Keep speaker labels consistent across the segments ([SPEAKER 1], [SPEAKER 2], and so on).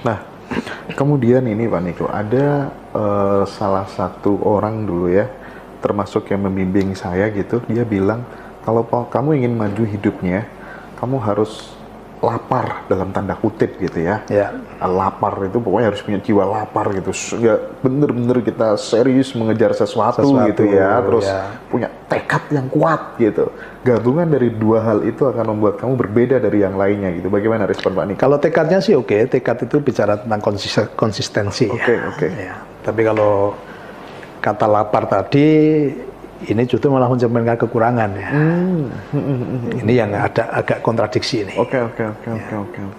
[SPEAKER 1] Nah, kemudian ini Pak Niko, ada salah satu orang dulu ya, termasuk yang membimbing saya gitu, dia bilang, kalau kamu ingin maju hidupnya, kamu harus lapar dalam tanda kutip gitu ya.
[SPEAKER 2] Ya.
[SPEAKER 1] Lapar itu pokoknya harus punya jiwa lapar gitu. Ya bener-bener kita serius mengejar sesuatu gitu ya. Terus punya tekad yang kuat gitu. Gabungan dari dua hal itu akan membuat kamu berbeda dari yang lainnya gitu. Bagaimana respon Pak Niko?
[SPEAKER 2] Kalau tekadnya sih oke. Tekad itu bicara tentang konsistensi.
[SPEAKER 1] Oke.
[SPEAKER 2] Ya. Tapi kalau kata lapar tadi, ini justru malah mencerminkan kekurangan ya. Ini yang ada agak kontradiksi ini.
[SPEAKER 1] Oke.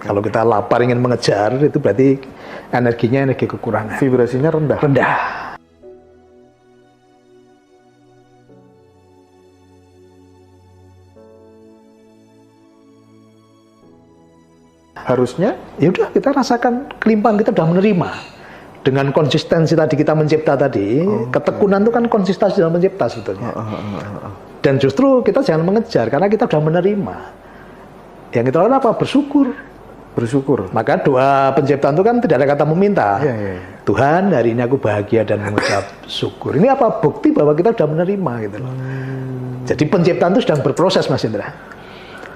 [SPEAKER 2] Kalau kita lapar ingin mengejar, itu berarti energinya energi kekurangan.
[SPEAKER 1] Vibrasinya rendah. Harusnya
[SPEAKER 2] ya udah kita rasakan kelimpahan, kita sudah menerima. Dengan konsistensi tadi kita mencipta tadi, ketekunan itu kan konsistensi dalam mencipta sebetulnya. Dan justru kita jangan mengejar karena kita sudah menerima. Yang kita lakukan apa? Bersyukur. Maka doa penciptaan itu kan tidak ada kata meminta. Tuhan, hari ini aku bahagia dan mengucap syukur. Ini apa? Bukti bahwa kita sudah menerima gitu loh. Jadi penciptaan itu sedang berproses, Mas Indra.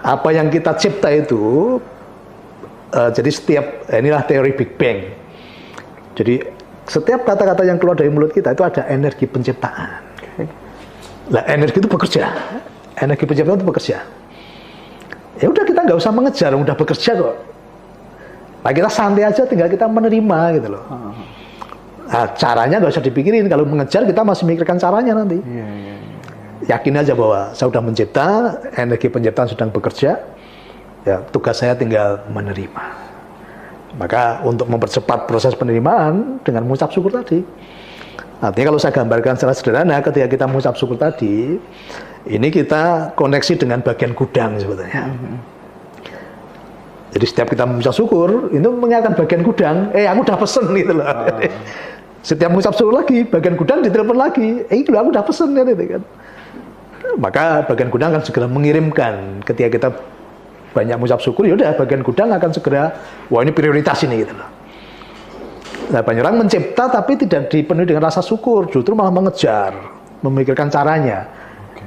[SPEAKER 2] Apa yang kita cipta itu, jadi inilah teori Big Bang. Jadi setiap kata-kata yang keluar dari mulut kita itu ada energi penciptaan. Nah, energi itu bekerja. Energi penciptaan itu bekerja. Ya udah, kita nggak usah mengejar, udah bekerja kok. Nah, kita santai aja, tinggal kita menerima gitu loh. Nah, caranya nggak usah dipikirin. Kalau mengejar kita masih mikirkan caranya nanti. Yakin aja bahwa saya sudah mencipta, energi penciptaan sedang bekerja. Ya, tugas saya tinggal menerima. Maka untuk mempercepat proses penerimaan dengan mengucap syukur tadi. Artinya kalau saya gambarkan secara sederhana, ketika kita mengucap syukur tadi, ini kita koneksi dengan bagian gudang sebetulnya. Jadi setiap kita mengucap syukur, itu mengingatkan bagian gudang, aku udah pesen gitu loh. Setiap mengucap syukur lagi, bagian gudang ditelepon lagi, itu aku udah pesen gitu kan. Maka bagian gudang akan segera mengirimkan ketika kita banyak mengucap syukur, ya udah bagian gudang akan segera, wah ini prioritas ini gitu loh. Nah, banyak orang mencipta tapi tidak dipenuhi dengan rasa syukur, justru malah mengejar, memikirkan caranya.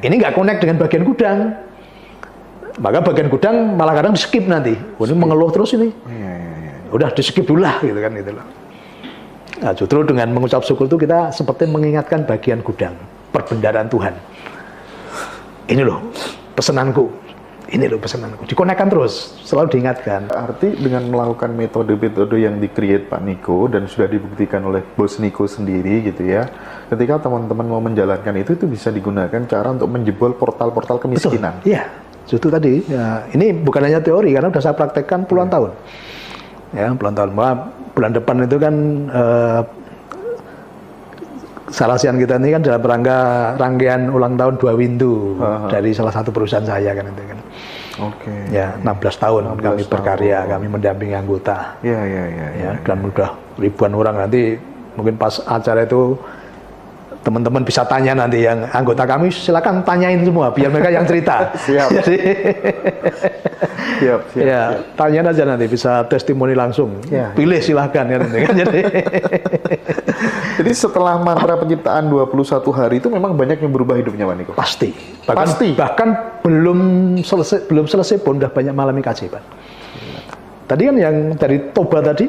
[SPEAKER 2] Ini nggak connect dengan bagian gudang. Maka bagian gudang malah kadang di-skip nanti. Oh, ini mengeluh terus ini. Udah di-skip dulu lah gitu kan gitu loh. Nah, justru dengan mengucap syukur itu kita seperti mengingatkan bagian gudang, perbendaharaan Tuhan. Ini loh pesenanku. Ini loh pesananku, dikonekkan terus, selalu diingatkan.
[SPEAKER 1] Arti dengan melakukan metode-metode yang di-create Pak Niko dan sudah dibuktikan oleh Bos Niko sendiri gitu ya, ketika teman-teman mau menjalankan itu bisa digunakan cara untuk menjebol portal-portal kemiskinan.
[SPEAKER 2] Iya, justru tadi, ya, ini bukan hanya teori, karena sudah saya praktekkan puluhan tahun. Ya, puluhan tahun. Bulan depan itu kan Salesian kita ini kan dalam rangkaian ulang tahun 2 Windu dari salah satu perusahaan saya kan itu kan. Ya, 16 tahun 16 kami berkarya, kami mendampingi anggota. Ya, dan udah ribuan orang nanti mungkin pas acara itu teman-teman bisa tanya nanti yang anggota kami, silakan tanyain semua biar mereka yang cerita. Jadi, siap. Tanyain aja nanti bisa testimoni langsung. Pilih silahkan ya nanti kan.
[SPEAKER 1] Jadi setelah mantra penciptaan 21 hari itu memang banyak yang berubah hidupnya Pak Niko?
[SPEAKER 2] Pasti. Bahkan belum selesai pun udah banyak mengalami keajaiban. Tadi kan yang dari Toba tadi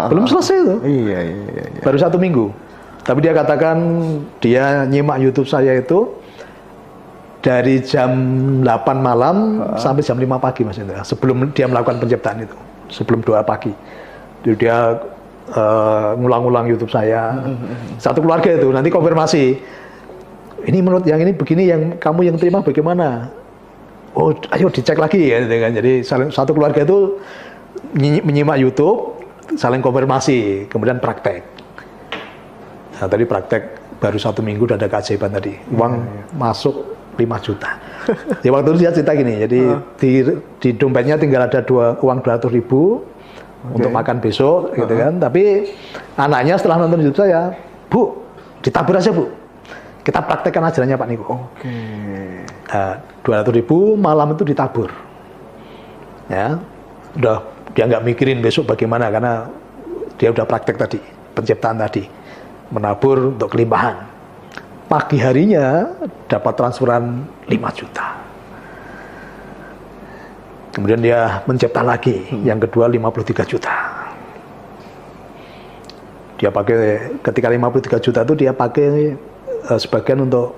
[SPEAKER 2] belum selesai itu.
[SPEAKER 1] Iya.
[SPEAKER 2] Baru 1 minggu. Tapi dia katakan dia nyimak YouTube saya itu dari jam 8 malam sampai jam 5 pagi Mas Indra. Sebelum dia melakukan penciptaan itu, sebelum doa pagi. Jadi dia ngulang-ulang YouTube saya. Satu keluarga itu nanti konfirmasi. Ini menurut yang ini begini, yang kamu yang terima bagaimana? Oh, ayo dicek lagi ya, gitu kan. Jadi satu keluarga itu menyimak YouTube, saling konfirmasi, kemudian praktek. Nah, tadi praktek baru 1 minggu udah ada keajaiban tadi. Uang masuk 5 juta. Jadi waktu itu dia cerita gini, jadi di dompetnya tinggal ada uang 200.000 untuk makan besok, gitu kan. Tapi anaknya setelah nonton YouTube saya, Bu, ditabur aja Bu. Kita praktekkan ajarannya Pak Niko. 200.000 malam itu ditabur. Ya, udah dia nggak mikirin besok bagaimana karena dia udah praktek tadi, penciptaan tadi, menabur untuk kelimpahan. Pagi harinya dapat transferan 5 juta. Kemudian dia mencipta lagi, yang kedua 53 juta. Dia pakai, ketika 53 juta itu dia pakai sebagian untuk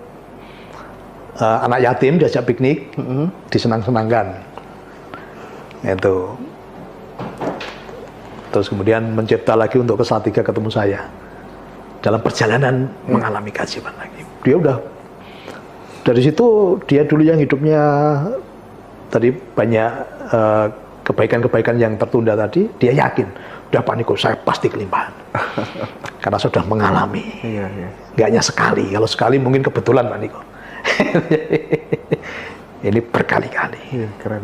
[SPEAKER 2] anak yatim, diajak piknik, disenang-senangkan. Itu. Terus kemudian mencipta lagi untuk ke Salatiga ketemu saya. Dalam perjalanan mengalami keajaiban lagi. Dia udah, dari situ dia dulu yang hidupnya tadi banyak kebaikan-kebaikan yang tertunda tadi, dia yakin, udah Pak Niko, saya pasti kelimpahan. Karena sudah mengalami. Nggak hanya sekali, kalau sekali mungkin kebetulan Pak Niko. Ini berkali-kali.
[SPEAKER 1] Keren.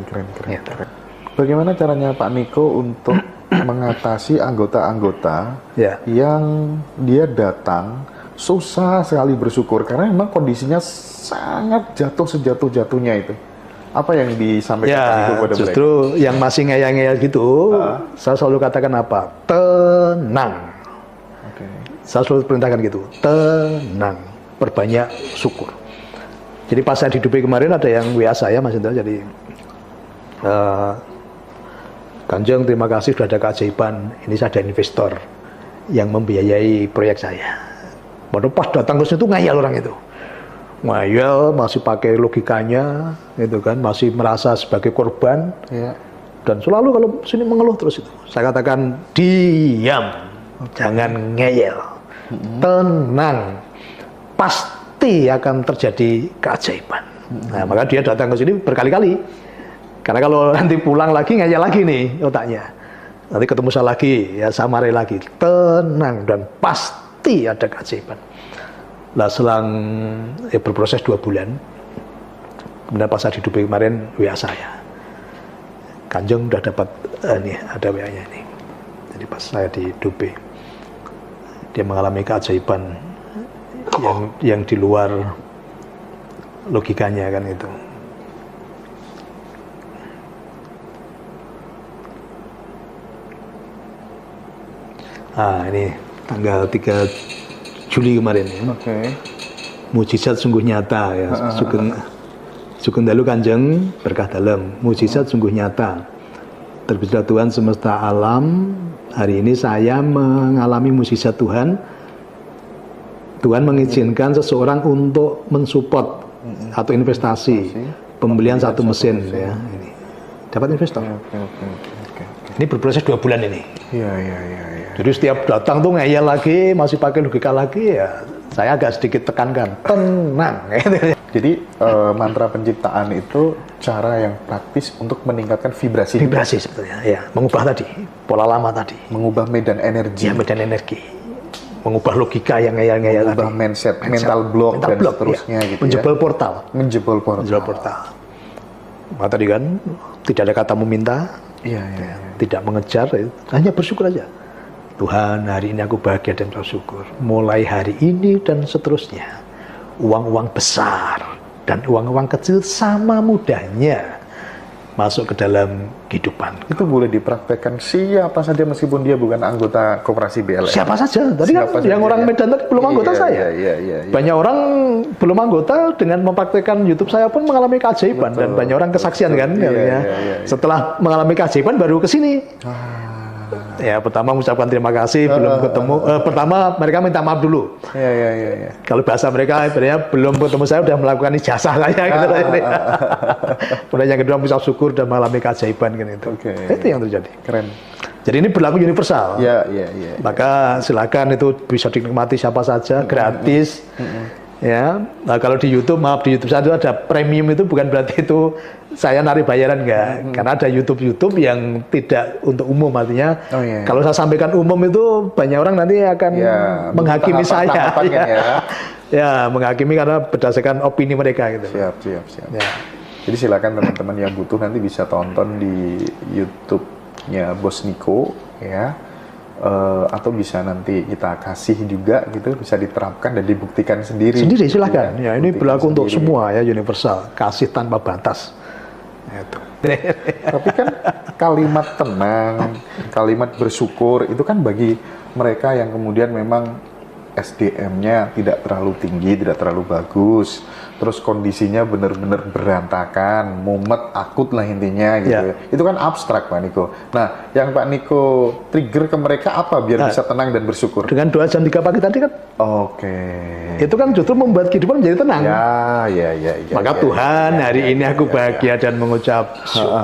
[SPEAKER 1] Bagaimana caranya Pak Niko untuk mengatasi anggota-anggota yang dia datang susah sekali bersyukur karena memang kondisinya sangat jatuh sejatuh-jatuhnya itu. Apa yang disampaikan Pak Niko kepada mereka?
[SPEAKER 2] Justru yang masih ngeyel-ngeyel gitu, saya selalu katakan apa? Tenang. Saya selalu perintahkan gitu, tenang, perbanyak syukur. Jadi pas saya di Dubai kemarin ada yang WA saya Mas Indra, jadi Kanjeng, terima kasih sudah ada keajaiban. Ini saya ada investor yang membiayai proyek saya. Padahal pas datang ke situ ngayal orang itu. Ngayal, masih pakai logikanya, itu kan, masih merasa sebagai korban. Dan selalu kalau sini mengeluh terus itu. Saya katakan, diam, jangan ngeyel. Tenang, pasti akan terjadi keajaiban. Nah, maka dia datang ke sini berkali-kali. Karena kalau nanti pulang lagi, ngeyel lagi nih otaknya. Nanti ketemu saya lagi, ya saya marahi lagi. Tenang, dan pasti ada keajaiban. Nah, selang berproses 2 bulan, kemudian pas saya di Dubai kemarin, WA saya. Kanjeng udah dapat, nih ada WA-nya ini. Jadi pas saya di Dubai, dia mengalami keajaiban yang di luar logikanya kan itu. Ini tanggal 3 Juli kemarin ya. Mujizat sungguh nyata ya. Sugeng dalu Kanjeng berkah dalam. Mujizat sungguh nyata. Terpisah Tuhan semesta alam. Hari ini saya mengalami mujizat Tuhan. Tuhan mengizinkan seseorang untuk mensupport atau investasi pembelian satu mesin ya. Ini dapat investor. Ini berproses 2 bulan ini. Jadi setiap datang tuh ngeyel lagi, masih pakai logika lagi ya. Saya agak sedikit tekankan, tenang.
[SPEAKER 1] Jadi mantra penciptaan itu cara yang praktis untuk meningkatkan vibrasi.
[SPEAKER 2] Vibrasi sebetulnya, ya. Mengubah tadi, pola lama tadi.
[SPEAKER 1] Mengubah medan energi.
[SPEAKER 2] Ya, medan energi. Mengubah logika yang ngeyel-ngeyel tadi.
[SPEAKER 1] Mengubah mindset, mental block dan seterusnya
[SPEAKER 2] ya.
[SPEAKER 1] gitu.
[SPEAKER 2] Menjebol portal.
[SPEAKER 1] Menjebol portal.
[SPEAKER 2] Maka tadi kan, tidak ada kata meminta. Tidak mengejar, hanya bersyukur aja. Tuhan, hari ini aku bahagia dan bersyukur. Mulai hari ini dan seterusnya, uang-uang besar dan uang-uang kecil sama mudahnya masuk ke dalam kehidupan.
[SPEAKER 1] Itu boleh dipraktekkan siapa saja meskipun dia bukan anggota koperasi BLN.
[SPEAKER 2] Siapa saja. Tadi kan yang orang Medan tadi belum anggota saya. Banyak orang belum anggota dengan mempraktekkan YouTube saya pun mengalami keajaiban. Dan banyak orang kesaksian kan. Setelah mengalami keajaiban baru ke sini. Ya, pertama mengucapkan terima kasih, belum ketemu. Pertama mereka minta maaf dulu. Kalau bahasa mereka sebenarnya belum ketemu saya sudah melakukan ijazah saya. Kemudian yang kedua bisa syukur dan mengalami keajaiban kan itu. Itu yang terjadi.
[SPEAKER 1] Keren.
[SPEAKER 2] Jadi ini berlaku universal. Maka silakan itu bisa dinikmati siapa saja, gratis. Ya, nah kalau di YouTube, maaf di YouTube saya itu ada premium itu bukan berarti itu saya narik bayaran enggak, karena ada YouTube yang tidak untuk umum artinya. Kalau saya sampaikan umum itu banyak orang nanti akan menghakimi saya. Ya, menghakimi karena berdasarkan opini mereka gitu.
[SPEAKER 1] Siap. Ya. Jadi silakan teman-teman yang butuh nanti bisa tonton di YouTube-nya Bos Niko ya. Atau bisa nanti kita kasih juga gitu, bisa diterapkan dan dibuktikan sendiri.
[SPEAKER 2] Silakan. Ya, ini berlaku untuk semua ya, universal, kasih tanpa batas. Itu.
[SPEAKER 1] Tapi kan kalimat tenang, kalimat bersyukur itu kan bagi mereka yang kemudian memang SDM-nya tidak terlalu tinggi, tidak terlalu bagus, terus kondisinya benar-benar berantakan, mumet, akut lah intinya gitu. Itu kan abstrak Pak Niko. Nah, yang Pak Niko trigger ke mereka apa biar bisa tenang dan bersyukur?
[SPEAKER 2] Dengan 2 jam 3 pagi tadi kan.
[SPEAKER 1] Oke.
[SPEAKER 2] Itu kan justru membuat kehidupan menjadi tenang.
[SPEAKER 1] Ya.
[SPEAKER 2] Maka Tuhan hari ini aku bahagia dan mengucap syukur.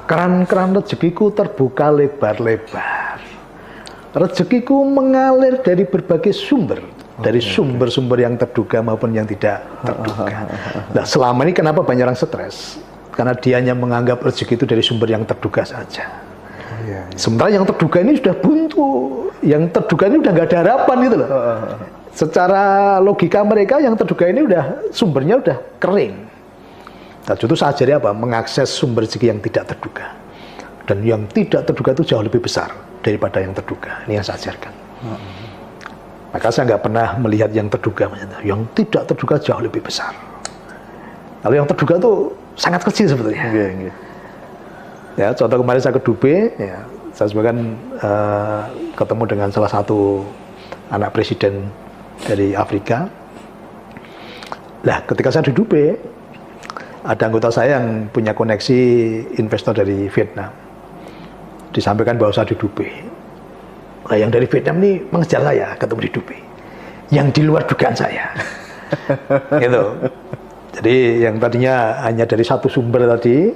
[SPEAKER 2] Keran-keran rezekiku terbuka lebar-lebar. Rezekiku mengalir dari berbagai sumber, dari sumber-sumber yang terduga maupun yang tidak terduga. Nah, selama ini kenapa banyak orang stres? Karena dia hanya menganggap rezeki itu dari sumber yang terduga saja. Sementara yang terduga ini sudah buntu, yang terduga ini udah nggak ada harapan gitu loh. Secara logika mereka yang terduga ini sumbernya udah kering. Nah, justru saya ajari apa? Mengakses sumber rezeki yang tidak terduga. Dan yang tidak terduga itu jauh lebih besar daripada yang terduga. Ini yang saya ajarkan. Maka saya nggak pernah melihat yang terduga. Yang tidak terduga jauh lebih besar. Kalau yang terduga itu sangat kecil sebetulnya. Ya, contoh kemarin saya ke Dubai, ya, saya sebagian ketemu dengan salah satu anak presiden dari Afrika. Nah, ketika saya di Dubai, ada anggota saya yang punya koneksi investor dari Vietnam. Disampaikan bahwa saya di Dubai. Nah, yang dari Vietnam ini mengejar saya ketemu di Dubai. Yang di luar dugaan saya. Gitu. Jadi yang tadinya hanya dari satu sumber tadi,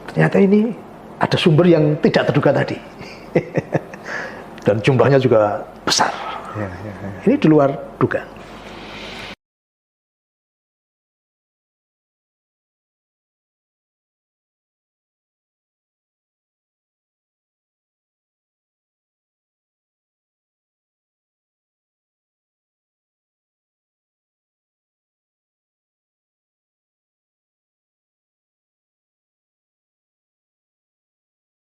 [SPEAKER 2] ternyata ini ada sumber yang tidak terduga tadi. Dan jumlahnya juga besar. Ini di luar dugaan.